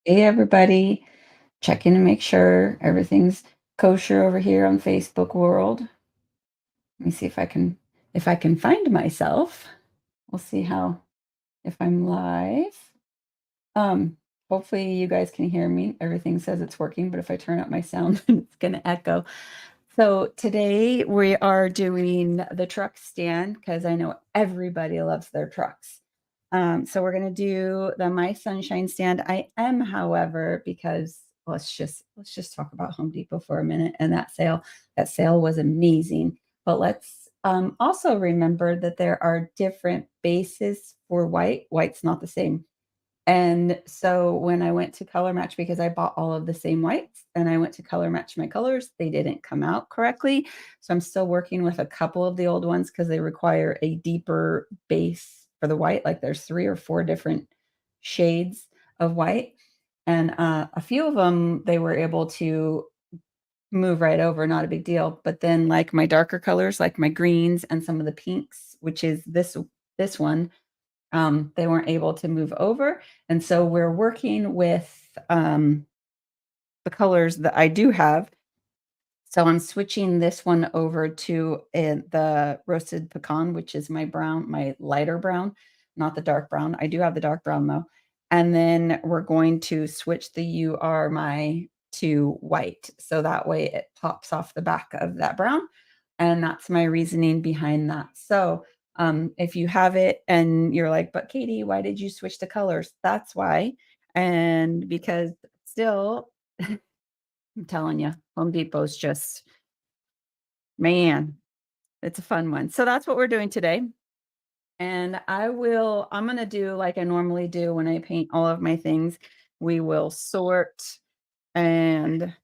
Hey everybody, checking to make sure everything's kosher over here on Facebook world. Let me see if I can find myself. We'll see how if I'm live. Um, Hopefully you guys can hear me. Everything says it's working, but if I turn up my sound, it's gonna echo. So today we are doing the truck stand because I know everybody loves their trucks. So we're gonna do the My Sunshine stand. I am, however, because let's just talk about Home Depot for a minute and that sale. That sale was amazing. But let's also remember that there are different bases for white. White's not the same. And so when I went to color match, because I bought all of the same whites and I went to color match my colors, they didn't come out correctly. So I'm still working with a couple of the old ones because they require a deeper base for the white. Like there's 3 or 4 different shades of white. And a few of them they were able to move right over, not a big deal. But then like my darker colors, like my greens and some of the pinks, which is this one, they weren't able to move over, and so we're working with, the colors that I do have. So I'm switching this one over to, the roasted pecan, which is my brown, my lighter brown, not the dark brown. I do have the dark brown, though, and then we're going to switch the "You Are My" to white, so that way it pops off the back of that brown, and that's my reasoning behind that. So, if you have it and you're like, "But Katie, why did you switch the colors?" That's why, and because still I'm telling you, Home Depot's just man, it's a fun one. So that's what we're doing today. And I'm gonna do like I normally do when I paint all of my things. We will sort and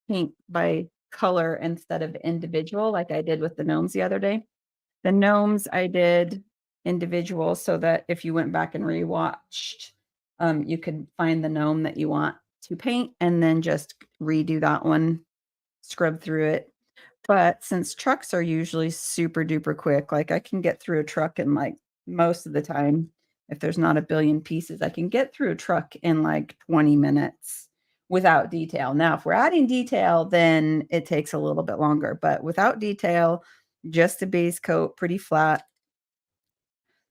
paint by color instead of individual, like I did with the gnomes the other day. The gnomes I did individual so that if you went back and rewatched, you could find the gnome that you want to paint and then just redo that one, scrub through it. But since trucks are usually super duper quick, like I can get through a truck in like most of the time, if there's not a billion pieces, I can get through a truck in like 20 minutes without detail. Now, if we're adding detail, then it takes a little bit longer, but without detail, just a base coat, pretty flat,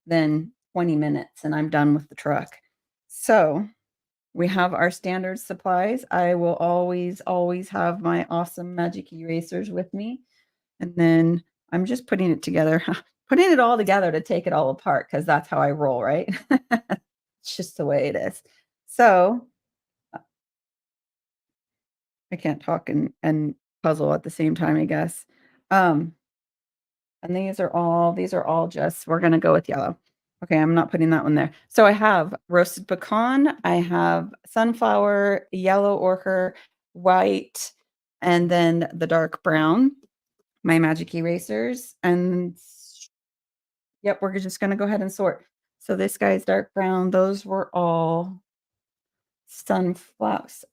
then 20 minutes and I'm done with the truck. So we have our standard supplies. I will always, always have my awesome magic erasers with me. And then I'm just putting it together, putting it all together to take it all apart because that's how I roll, right? It's just the way it is. So I can't talk and puzzle at the same time, I guess. Um, and these are all just we're gonna go with yellow. Okay, I'm not putting that one there. So I have roasted pecan, I have sunflower, yellow ochre, white, and then the dark brown, my magic erasers, and yep, we're just gonna go ahead and sort. So this guy's dark brown, those were all sunflowers.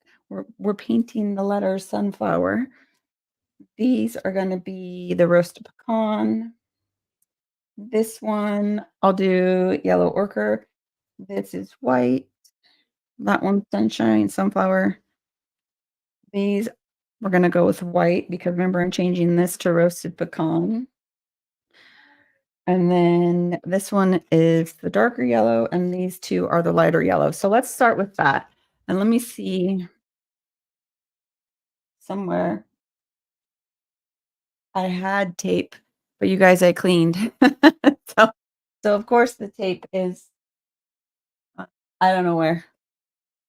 We're painting the letter sunflower. These are gonna be the roasted pecan. This one, I'll do yellow ochre. This is white. That one's sunshine, sunflower. These we're gonna go with white because remember I'm changing this to roasted pecan. And then this one is the darker yellow, and these 2 are the lighter yellow. So let's start with that. And let me see somewhere I had tape, but you guys, I cleaned. So so of course the tape is uh, I don't know where.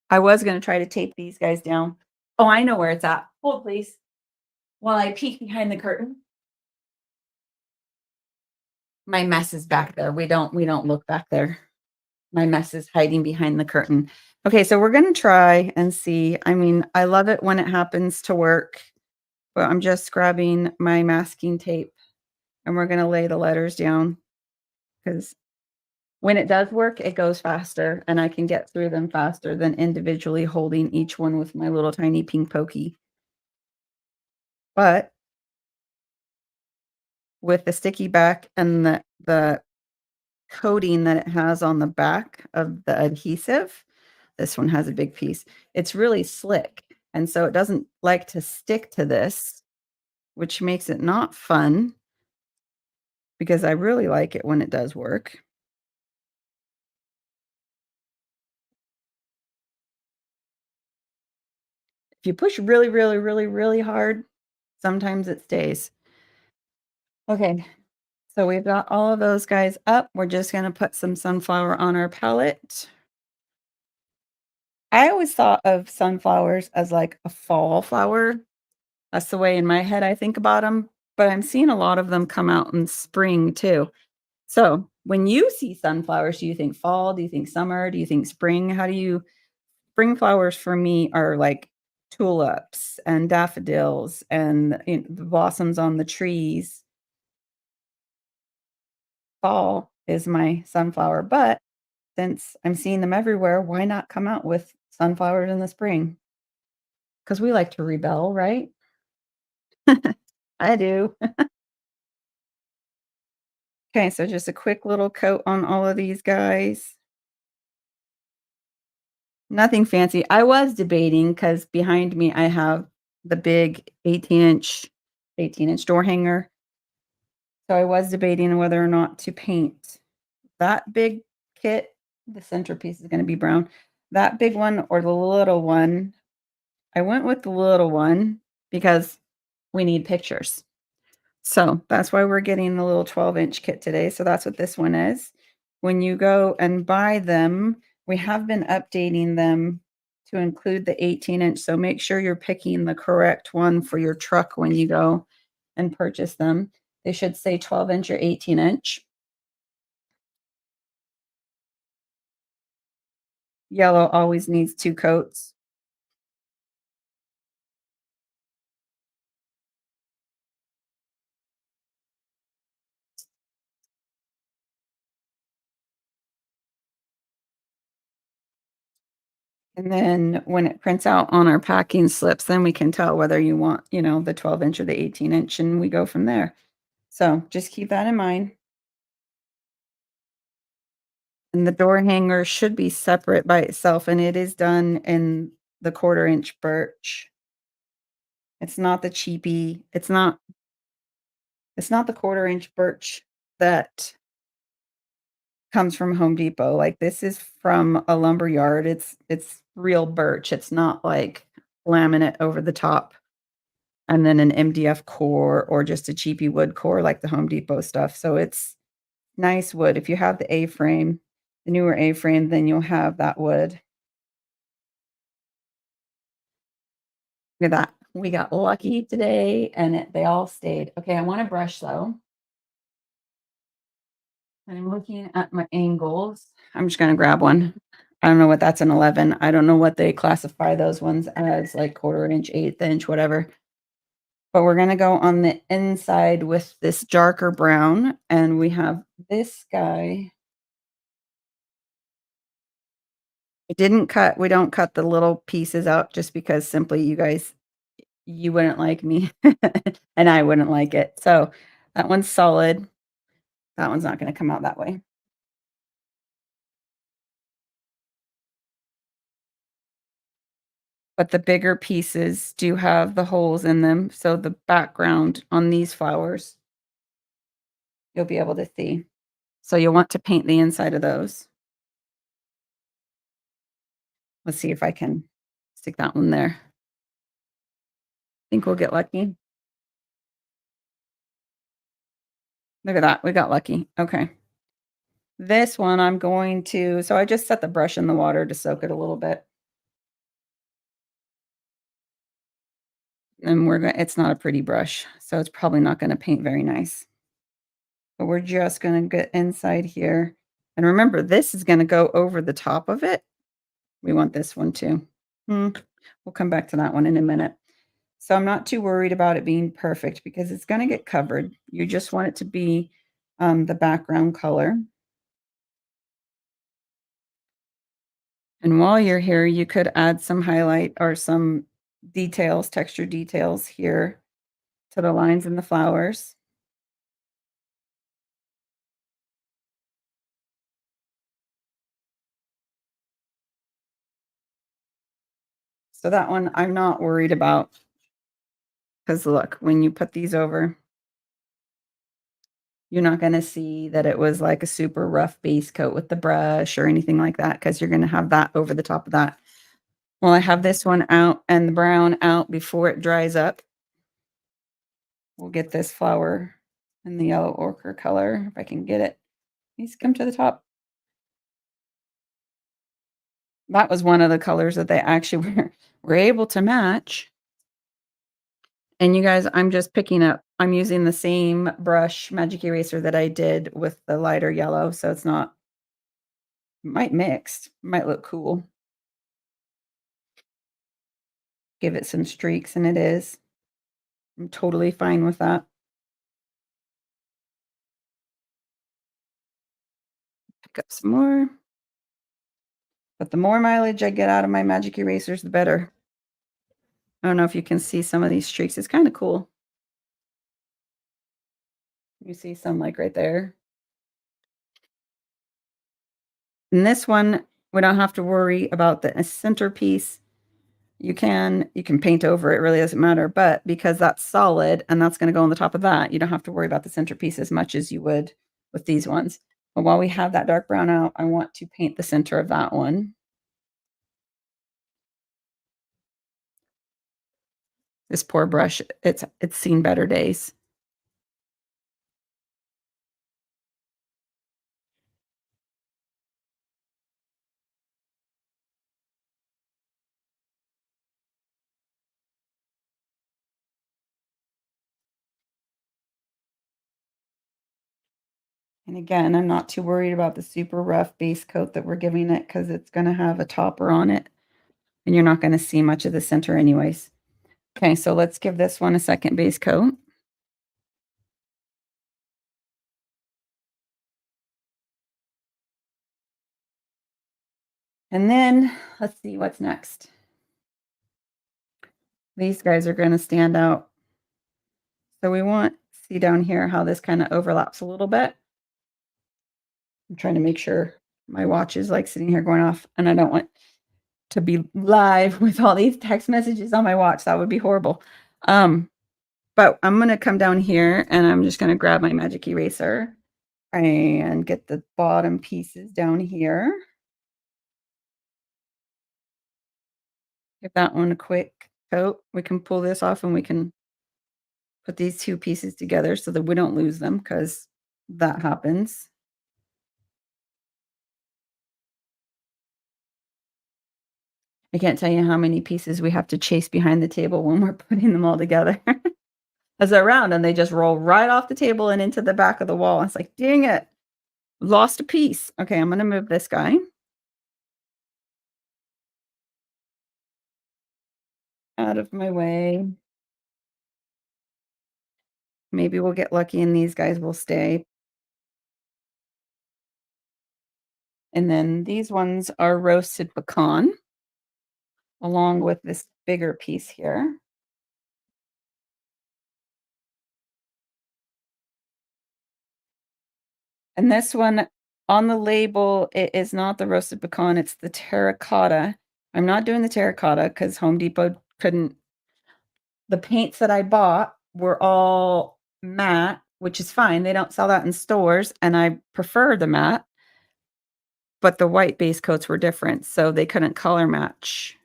I was gonna try to tape these guys down. Oh, I know where it's at. Hold, please, while I peek behind the curtain. My mess is back there. We don't look back there. My mess is hiding behind the curtain. Okay, so we're gonna try and see. I mean, I love it when it happens to work, but I'm just grabbing my masking tape and we're gonna lay the letters down because when it does work, it goes faster and I can get through them faster than individually holding each one with my little tiny pink pokey. But with the sticky back and the coating that it has on the back of the adhesive, this one has a big piece. It's really slick, and so it doesn't like to stick to this, which makes it not fun because I really like it when it does work. If you push really, really, really, really hard, sometimes it stays. Okay, so we've got all of those guys up. We're just gonna put some sunflower on our palette. I always thought of sunflowers as like a fall flower. That's the way in my head I think about them, but I'm seeing a lot of them come out in spring too. So, when you see sunflowers, do you think fall? Do you think summer? Do you think spring? How do you spring flowers for me are like tulips and daffodils and the blossoms on the trees. Fall is my sunflower, but since I'm seeing them everywhere, why not come out with sunflowers in the spring? Because we like to rebel, right? I do. Okay, so just a quick little coat on all of these guys. Nothing fancy. I was debating because behind me I have the big 18-inch door hanger. So I was debating whether or not to paint that big kit. The centerpiece is gonna be brown. That big one or the little one. I went with the little one because we need pictures. So, that's why we're getting the little 12-inch kit today, so that's what this one is. When you go and buy them, we have been updating them to include the 18-inch, so make sure you're picking the correct one for your truck when you go and purchase them. They should say 12-inch or 18-inch. Yellow always needs 2 coats. And then when it prints out on our packing slips, then we can tell whether you want, the 12-inch or the 18-inch, and we go from there. So, just keep that in mind. And the door hanger should be separate by itself, and it is done in the 1/4 inch birch. It's not the cheapy it's not the 1/4 inch birch that comes from Home Depot, like, this is from a lumber yard, it's real birch, it's not like laminate over the top and then an MDF core or just a cheapy wood core like the Home Depot stuff, so it's nice wood. If you have the A-frame, the newer A-frame, then you'll have that wood. Look at that. We got lucky today and they all stayed. Okay, I want a brush though. And I'm looking at my angles. I'm just gonna grab one. I don't know what that's an 11. I don't know what they classify those ones as, like 1/4 inch, 1/8 inch, whatever. But we're gonna go on the inside with this darker brown, and we have this guy. We don't cut the little pieces out just because simply you wouldn't like me and I wouldn't like it. So that one's solid. That one's not gonna come out that way. But the bigger pieces do have the holes in them, so the background on these flowers, you'll be able to see. So you'll want to paint the inside of those. Let's see if I can stick that one there. Think we'll get lucky. Look at that, we got lucky. Okay. This one I'm going to so I just set the brush in the water to soak it a little bit, and it's not a pretty brush, so it's probably not gonna paint very nice. But we're just gonna get inside here, and remember, this is gonna go over the top of it. We want this one too. Hmm, we'll come back to that one in a minute. So I'm not too worried about it being perfect because it's gonna get covered. You just want it to be, the background color. And while you're here, you could add some highlight or some details, texture details here to the lines and the flowers. So that one I'm not worried about because look, when you put these over, you're not gonna see that it was like a super rough base coat with the brush or anything like that because you're gonna have that over the top of that. Well, I have this one out and the brown out before it dries up. We'll get this flower in the yellow ochre color if I can get it. Please come to the top. That was one of the colors that they actually were able to match. And you guys, I'm just picking up I'm using the same brush magic eraser that I did with the lighter yellow, so it's not might mix, might look cool. Give it some streaks, and it is. I'm totally fine with that. Pick up some more. But the more mileage I get out of my magic erasers, the better. I don't know if you can see some of these streaks. It's kinda cool. You see some, like, right there. And this one, we don't have to worry about the centerpiece. You can paint over it, really doesn't matter, but because that's solid and that's gonna go on the top of that, you don't have to worry about the centerpiece as much as you would with these ones. But while we have that dark brown out, I want to paint the center of that one. This poor brush, it's seen better days. And again, I'm not too worried about the super rough base coat that we're giving it because it's gonna have a topper on it, and you're not gonna see much of the center anyways. Okay, so let's give this one a second base coat. And then let's see what's next. These guys are gonna stand out. So we want see down here how this kinda overlaps a little bit. I'm trying to make sure my watch is, like, sitting here going off, and I don't want to be live with all these text messages on my watch, that would be horrible. Um, but I'm gonna come down here, and I'm just gonna grab my magic eraser and get the bottom pieces down here. Give that one a quick coat. We can pull this off, and we can put these 2 pieces together so that we don't lose them because that happens. I can't tell you how many pieces we have to chase behind the table when we're putting them all together. As they're round and they just roll right off the table and into the back of the wall. It's like, "Dang it, lost a piece." Okay, I'm gonna move this guy out of my way. Maybe we'll get lucky and these guys will stay. And then these ones are roasted pecan along with this bigger piece here. And this one on the label, it is not the roasted pecan, it's the terracotta. I'm not doing the terracotta because Home Depot couldn't the paints that I bought were all matte, which is fine, they don't sell that in stores, and I prefer the matte, but the white base coats were different, so they couldn't color match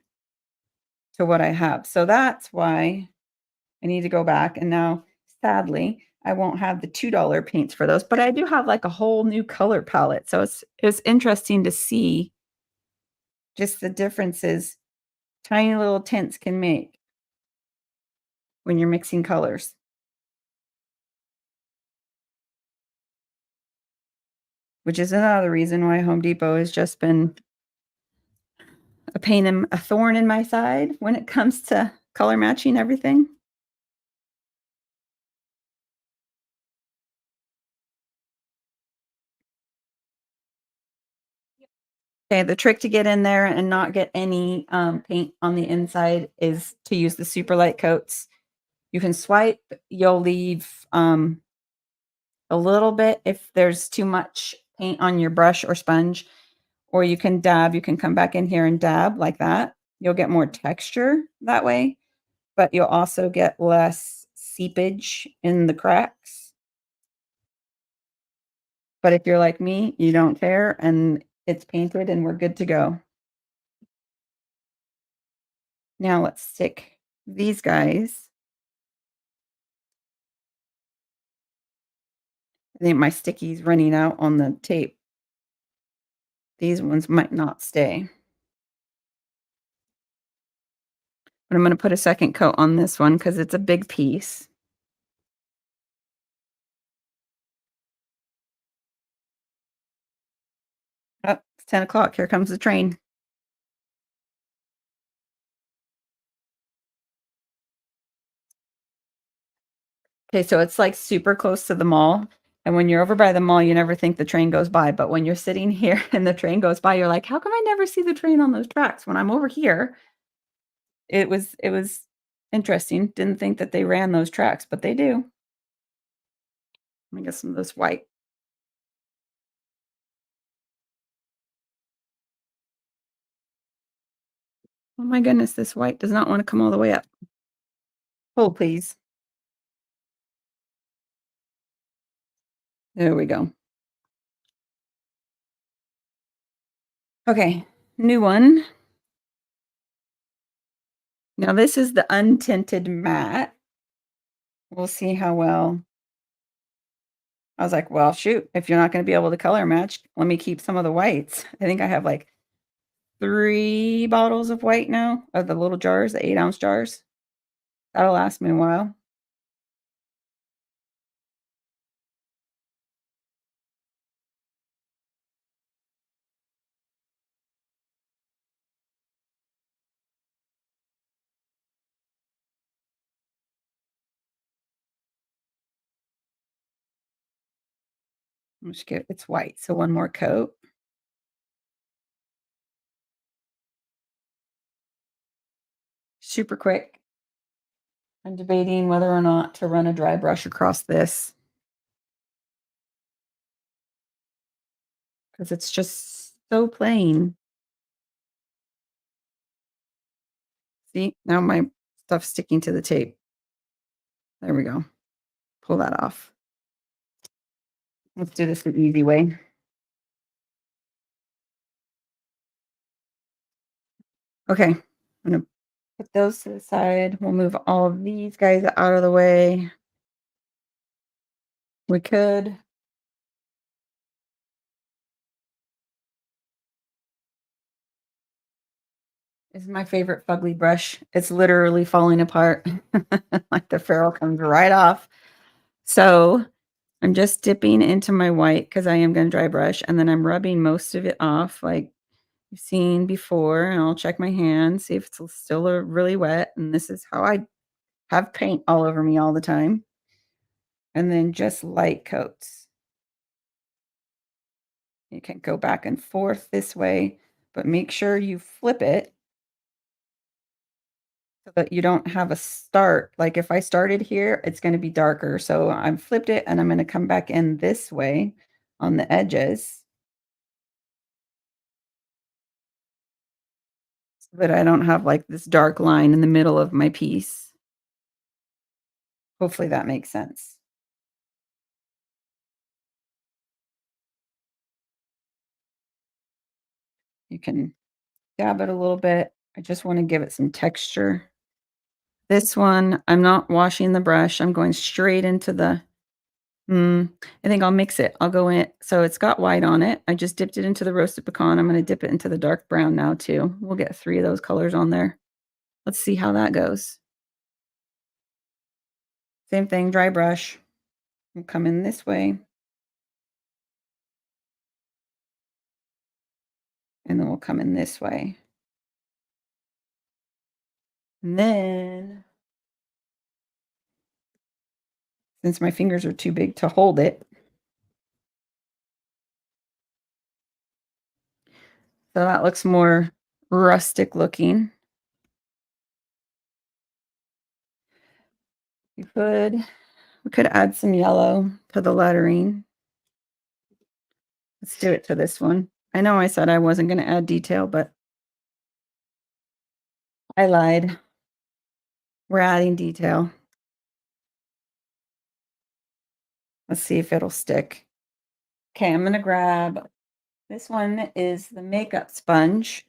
to what I have. So that's why I need to go back, and now, sadly, I won't have the $2 paints for those, but I do have, like, a whole new color palette, so it's interesting to see just the differences tiny little tints can make when you're mixing colors, which is another reason why Home Depot has just been a thorn in my side when it comes to color matching everything. Okay, the trick to get in there and not get any, paint on the inside is to use the super light coats. You can swipe, you'll leave, a little bit if there's too much paint on your brush or sponge, or you can come back in here and dab like that, You'll get more texture that way, but you'll also get less seepage in the cracks. But if you're like me, you don't care and it's painted and we're good to go. Now let's stick these guys. I think my sticky's running out on the tape. These ones might not stay. But I'm gonna put a second coat on this one because it's a big piece. Oh, it's 10 o'clock. Here comes the train. Okay, so it's like super close to the mall. And when you're over by the mall, you never think the train goes by. But when you're sitting here and the train goes by, you're like, how come I never see the train on those tracks? When I'm over here, it was interesting. Didn't think that they ran those tracks, but they do. Let me get some of this white. Oh my goodness, this white does not want to come all the way up. Hold, please. There we go. Okay, new one. Now this is the untinted matte. We'll see how well. I was like, well, shoot, if you're not going to be able to color match, let me keep some of the whites. I think I have like 3 bottles of white now of the little jars, the 8-ounce jars. That'll last me a while. Let's get it's white, so one more coat. Super quick. I'm debating whether or not to run a dry brush across this because it's just so plain. See, now my stuff's sticking to the tape. There we go. Pull that off. Let's do this the easy way. Okay, I'm gonna put those to the side. We'll move all of these guys out of the way. We could. This is my favorite fugly brush. It's literally falling apart. Like the ferrule comes right off. So I'm just dipping into my white because I am going to dry brush, and then I'm rubbing most of it off like you've seen before. And I'll check my hand, see if it's still really wet. And this is how I have paint all over me all the time. And then just light coats. You can go back and forth this way, but make sure you flip it so that you don't have a start. Like if I started here, it's going to be darker. So I've flipped it and I'm going to come back in this way on the edges so that I don't have like this dark line in the middle of my piece. Hopefully that makes sense. You can dab it a little bit. I just want to give it some texture. This one, I'm not washing the brush. I'm going straight into the I think I'll mix it. I'll go in so it's got white on it. I just dipped it into the roasted pecan. I'm gonna dip it into the dark brown now too. We'll get 3 of those colors on there. Let's see how that goes. Same thing, dry brush. We'll come in this way. And then we'll come in this way. And then since my fingers are too big to hold it, so that looks more rustic looking. We could add some yellow to the lettering. Let's do it to this one. I know I said I wasn't going to add detail, but I lied. We're adding detail. Let's see if it'll stick. Okay, I'm gonna grab this one is the makeup sponge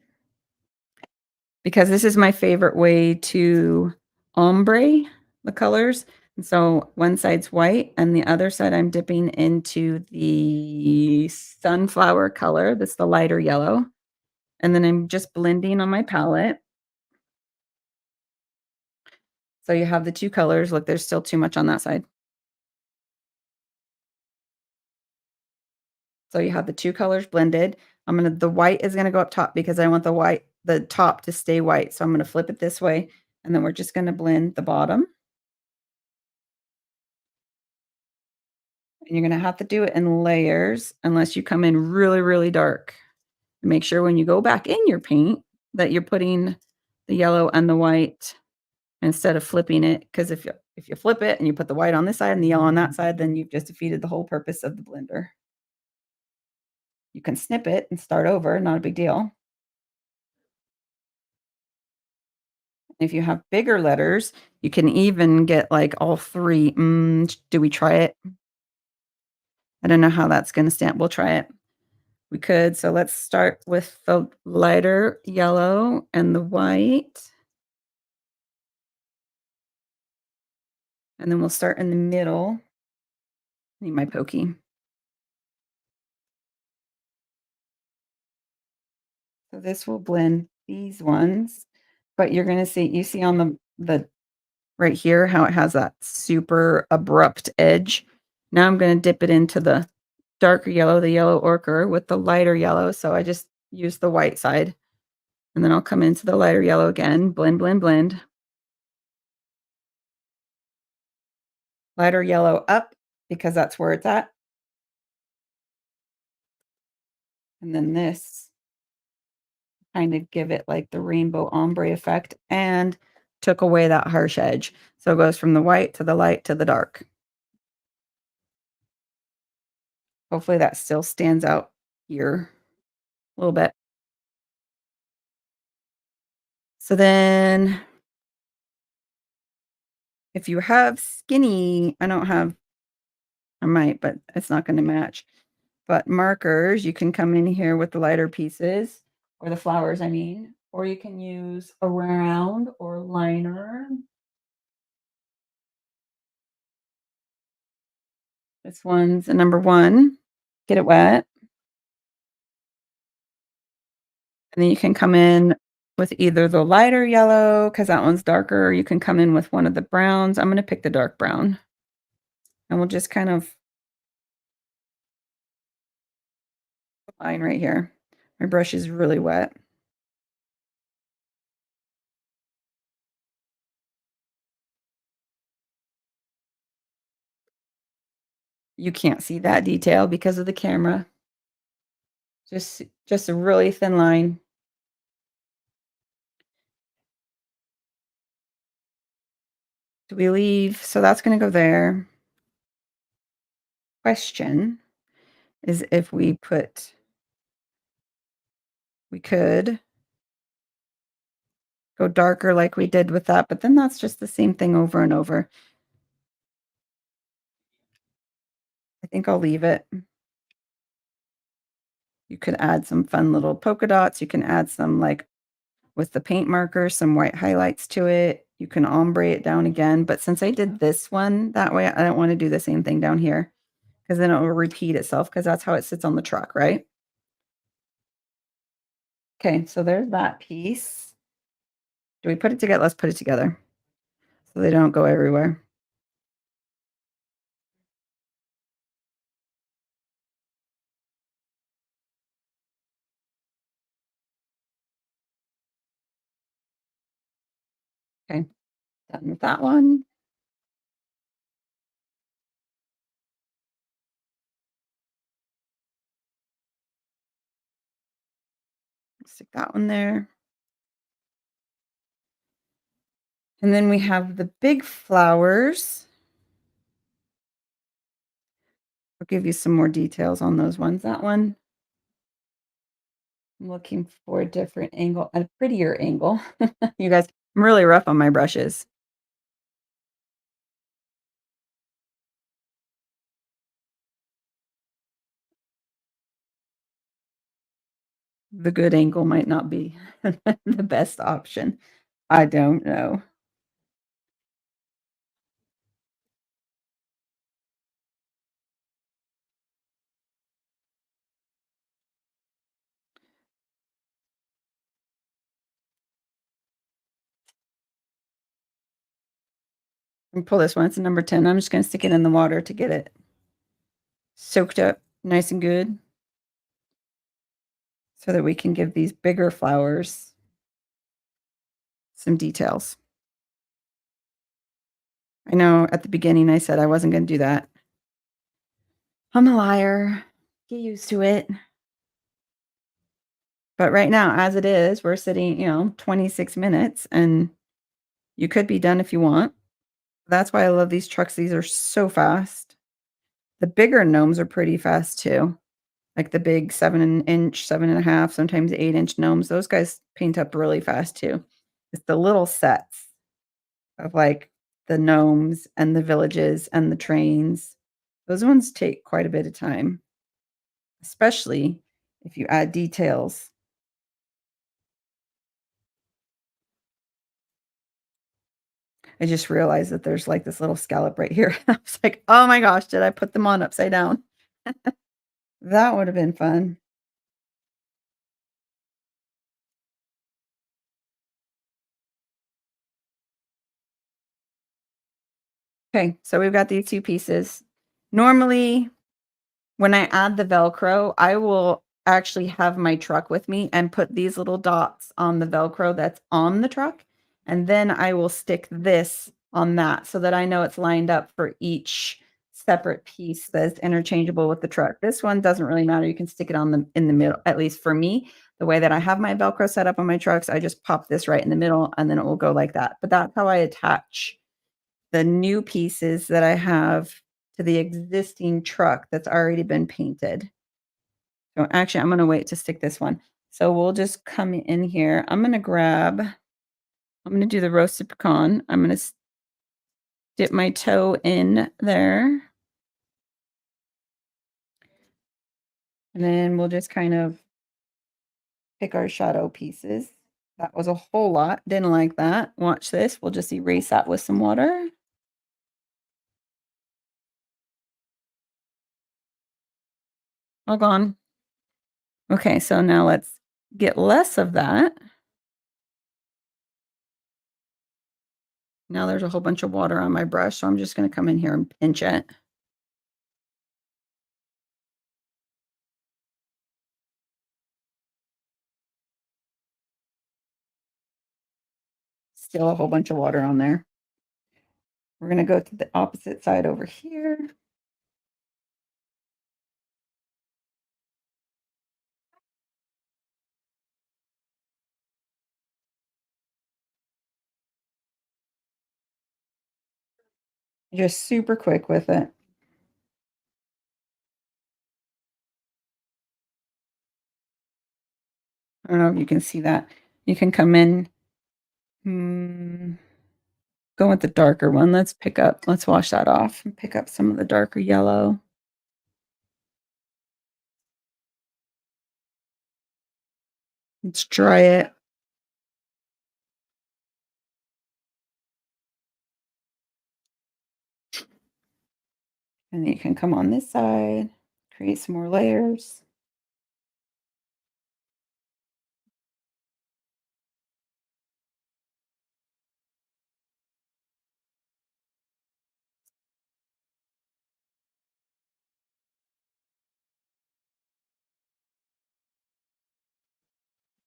because this is my favorite way to ombre the colors. And so one side's white and the other side I'm dipping into the sunflower color. That's the lighter yellow. And then I'm just blending on my palette. So you have the two colors. Look, there's still too much on that side. So you have the two colors blended. The white is gonna go up top because I want the top to stay white. So I'm gonna flip it this way, and then we're just gonna blend the bottom. And you're gonna have to do it in layers unless you come in really, really dark. Make sure when you go back in your paint that you're putting the yellow and the white instead of flipping it. Because if you flip it and you put the white on this side and the yellow on that side, then you've just defeated the whole purpose of the blender. You can snip it and start over, not a big deal. If you have bigger letters, you can even get, like, all 3. Do we try it? I don't know how that's gonna stand. We'll try it. We could. So let's start with the lighter yellow and the white, and then we'll start in the middle. Need my pokey. So this will blend these ones, but you're gonna see you see on the right here how it has that super abrupt edge. Now I'm gonna dip it into the darker yellow, the yellow ochre with the lighter yellow, so I just use the white side, and then I'll come into the lighter yellow again, blend, blend, blend. Lighter yellow up because that's where it's at, and then this kind of give it, like, the rainbow ombre effect and took away that harsh edge. So it goes from the white to the light to the dark. Hopefully that still stands out here a little bit. So then if you have skinny I don't have I might, but it's not gonna match. But markers, you can come in here with the lighter pieces, or the flowers, I mean, or you can use a round or liner. This one's a number 1. Get it wet, and then you can come in with either the lighter yellow, because that one's darker, or you can come in with one of the browns. I'm gonna pick the dark brown, and we'll just kind of line right here. My brush is really wet. You can't see that detail because of the camera. Just a really thin line. Do we leave? So that's gonna go there. Question is if we could go darker like we did with that, but then that's just the same thing over and over. I think I'll leave it. You could add some fun little polka dots. You can add some, like, with the paint marker, some white highlights to it. You can ombre it down again, but since I did this one that way, I don't wanna do the same thing down here because then it will repeat itself because that's how it sits on the truck, right? Okay, so there's that piece. Do we put it together? Let's put it together so they don't go everywhere. Okay, done with that one. Stick that one there. And then we have the big flowers. I'll give you some more details on those ones. That one I'm looking for a different angle, a prettier angle. You guys, I'm really rough on my brushes. The good angle might not be the best option. I don't know. And pull this one. It's a number 10. I'm just gonna stick it in the water to get it soaked up nice and good so that we can give these bigger flowers some details. I know at the beginning I said I wasn't gonna do that. I'm a liar. Get used to it. But right now, as it is, we're sitting, 26 minutes and you could be done if you want. That's why I love these trucks. These are so fast. The bigger gnomes are pretty fast too. Like the big 7 inch, 7.5, sometimes 8 inch gnomes. Those guys paint up really fast too. It's the little sets of like the gnomes and the villages and the trains. Those ones take quite a bit of time, especially if you add details. I just realized that there's like this little scallop right here. I was like, oh my gosh, did I put them on upside down? That would have been fun. Okay, so we've got these two pieces. Normally, when I add the Velcro, I will actually have my truck with me and put these little dots on the Velcro that's on the truck. And then I will stick this on that so that I know it's lined up for each separate piece that's interchangeable with the truck. This one doesn't really matter. You can stick it on the in the middle, at least for me. The way that I have my Velcro set up on my trucks, I just pop this right in the middle and then it will go like that. But that's how I attach the new pieces that I have to the existing truck that's already been painted. So actually, I'm gonna wait to stick this one. So we'll just come in here. I'm gonna do the roasted pecan. I'm gonna dip my toe in there. And then we'll just kind of pick our shadow pieces. That was a whole lot. Didn't like that. Watch this. We'll just erase that with some water. All gone. Okay, so now let's get less of that. Now there's a whole bunch of water on my brush, so I'm just gonna come in here and pinch it. Still a whole bunch of water on there. We're gonna go to the opposite side over here. Just super quick with it. I don't know if you can see that. You can come in, hmm, go with the darker one. Let's wash that off and pick up some of the darker yellow. Let's dry it. And then you can come on this side, create some more layers.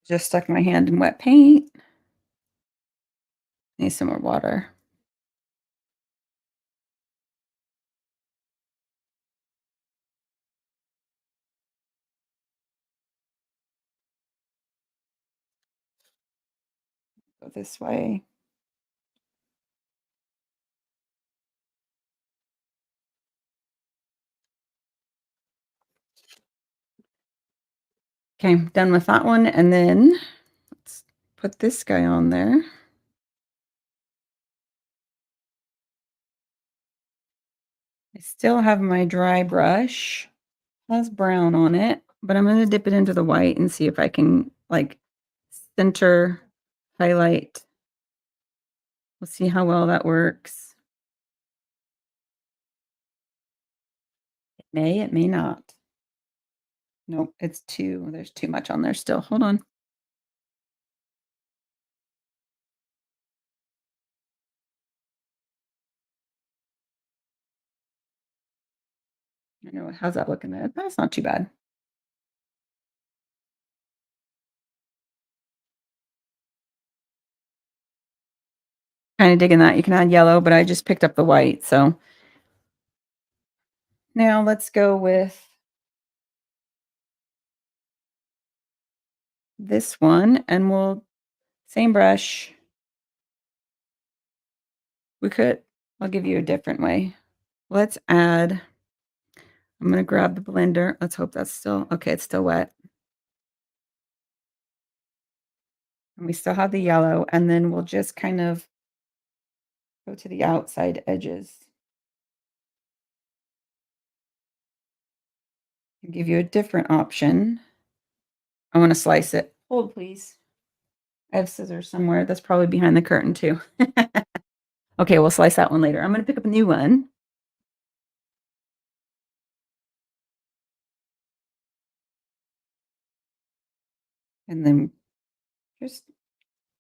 Just stuck my hand in wet paint. Need some more water. Go this way. Okay, done with that one, and then let's put this guy on there. I still have my dry brush. Has brown on it, but I'm gonna dip it into the white and see if I can, like, center highlight. We'll see how well that works. It may not. Nope, there's too much on there still. Hold on. I know, how's that looking there? That's not too bad. Kinda digging that. You can add yellow, but I just picked up the white, so now let's go with this one, and we'll same brush. We could I'll give you a different way. Let's add I'm gonna grab the blender. Let's hope that's still okay, it's still wet. And we still have the yellow, and then we'll just kind of go to the outside edges and give you a different option. I wanna slice it. Hold, please. I have scissors somewhere. That's probably behind the curtain too. Okay, we'll slice that one later. I'm gonna pick up a new one. And then just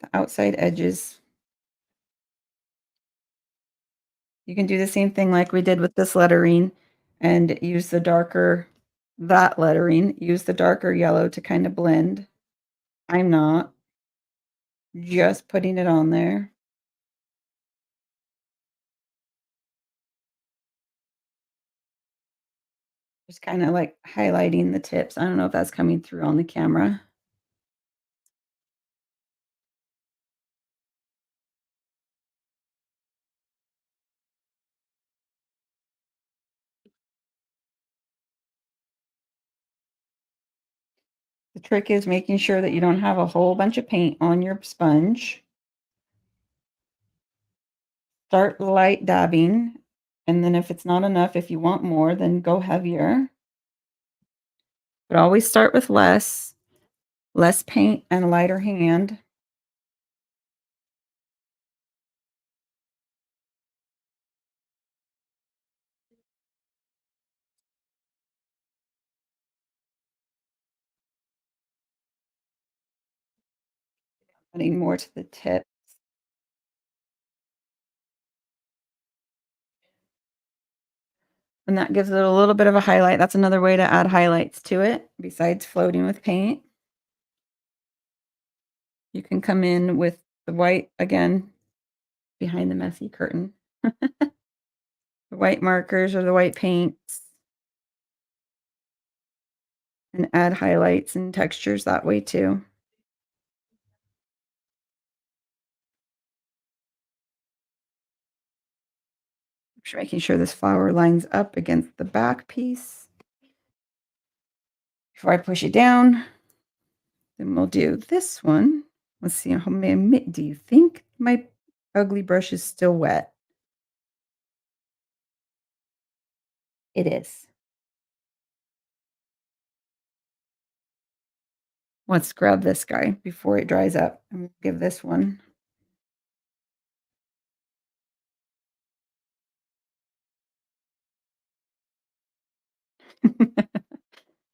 the outside edges. You can do the same thing like we did with this lettering and use the darker that lettering, use the darker yellow to kind of blend. I'm not just putting it on there. Just kinda, like, highlighting the tips. I don't know if that's coming through on the camera. The trick is making sure that you don't have a whole bunch of paint on your sponge. Start light dabbing, and then if it's not enough, if you want more, then go heavier. But always start with less paint and a lighter hand. Adding more to the tip. And that gives it a little bit of a highlight. That's another way to add highlights to it besides floating with paint. You can come in with the white again behind the messy curtain. The white markers or the white paints and add highlights and textures that way too. Just making sure this flower lines up against the back piece. Before I push it down, then we'll do this one. Let's see, how many do you think my ugly brush is still wet? It is. Let's grab this guy before it dries up and we'll give this one.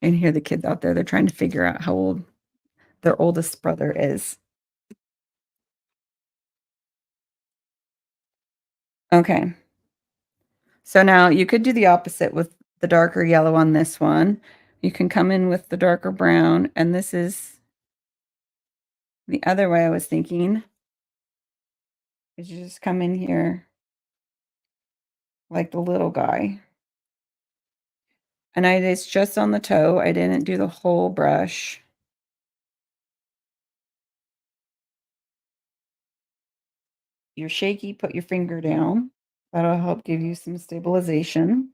And hear the kids out there, they're trying to figure out how old their oldest brother is. Okay. So now you could do the opposite with the darker yellow on this one. You can come in with the darker brown, and this is the other way I was thinking is you just come in here like the little guy. And it's just on the toe. I didn't do the whole brush. You're shaky, put your finger down. That'll help give you some stabilization.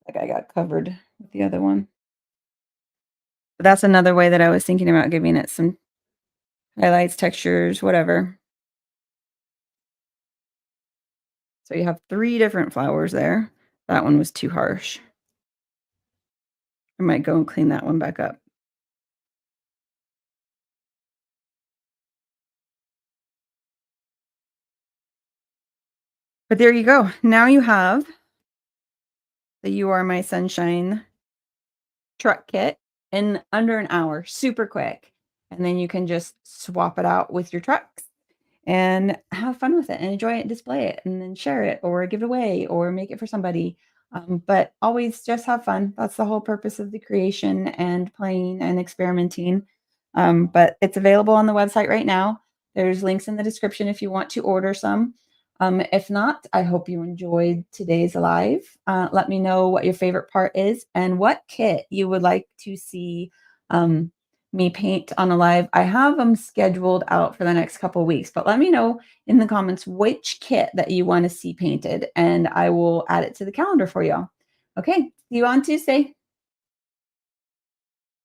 Like I got covered with the other one. But that's another way that I was thinking about giving it some highlights, textures, whatever. So you have 3 different flowers there. That one was too harsh. I might go and clean that one back up. But there you go. Now you have the You Are My Sunshine truck kit in under an hour, super quick. And then you can just swap it out with your trucks and have fun with it and enjoy it, display it, and then share it or give it away or make it for somebody. But always just have fun. That's the whole purpose of the creation and playing and experimenting. But it's available on the website right now. There's links in the description if you want to order some. If not, I hope you enjoyed today's live. Let me know what your favorite part is and what kit you would like to see um, me paint on a live. I have them scheduled out for the next couple of weeks, but let me know in the comments which kit that you want to see painted, and I will add it to the calendar for you. Okay, see you on Tuesday.